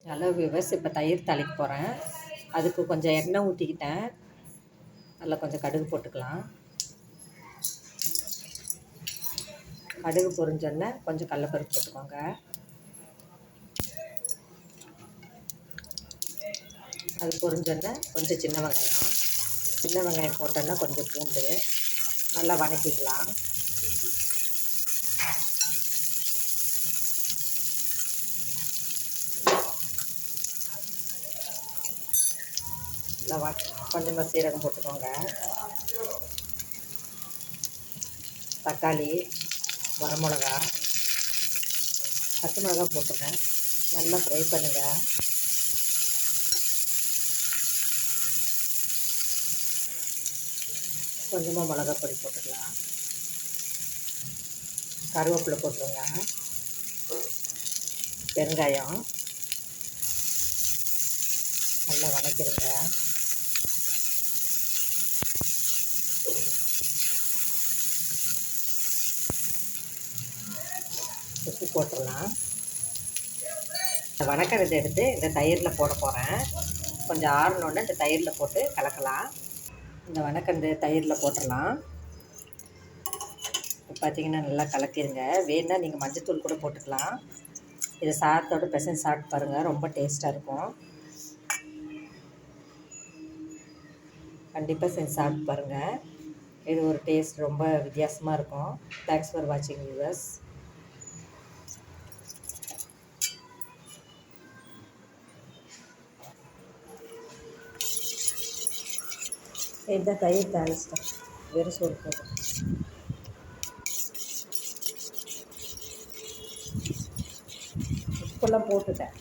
Hello viewers, இப்போ தயிர் தாளிக்க போகிறேன். அதுக்கு கொஞ்சம் எண்ணெய் ஊற்றிக்கிட்டேன். அதில் கொஞ்சம் கடுகு போட்டுக்கலாம். கடுகு பொரிஞ்சோடனே கொஞ்சம் கடலப்பருப்பு போட்டுக்கோங்க. அது பொரிஞ்சோடனே கொஞ்சம் சின்ன வெங்காயம் போட்டோன்னா கொஞ்சம் பூண்டு நல்லா வதக்கிக்கலாம். நல்லா கொஞ்சமாக சீரகம் போட்டுக்கோங்க. தக்காளி, வரமிளகா, பச்சை மிளகா போட்டுக்கேன். நல்லா ஃப்ரை பண்ணுங்கள். கொஞ்சமாக மிளகாய் பொடி போட்டுக்கலாம். கருவேப்பிலை போட்டுருங்க. பெருங்காயம் நல்லா வதக்கிடுங்க. உப்பு போட்டுடலாம். வதக்கிறதை எடுத்து இந்த தயிரில் போட போகிறேன். கொஞ்சம் ஆறணுன்னு இந்த தயிரில் போட்டு கலக்கலாம். இந்த வதக்கிறது தயிரில் போட்டுடலாம். பார்த்திங்கன்னா நல்லா கலக்கிடுங்க. வேணுன்னா நீங்கள் மஞ்சத்தூள் கூட போட்டுக்கலாம். இதை சாதத்தோடு பிசைஞ்சு சாப்பிட்டு பாருங்கள், ரொம்ப டேஸ்ட்டாக இருக்கும். கண்டிப்பாக செஞ்சு சாப்பிட்டு பாருங்கள். இது ஒரு டேஸ்ட் ரொம்ப வித்தியாசமாக இருக்கும். தேங்க்ஸ் ஃபார் வாட்சிங் வியூவர்ஸ். இதுதான் தயிர் தாளிச்சிட்டேன். வெறும் சோறு போதும். உப்பெல்லாம் போட்டுட்டேன்.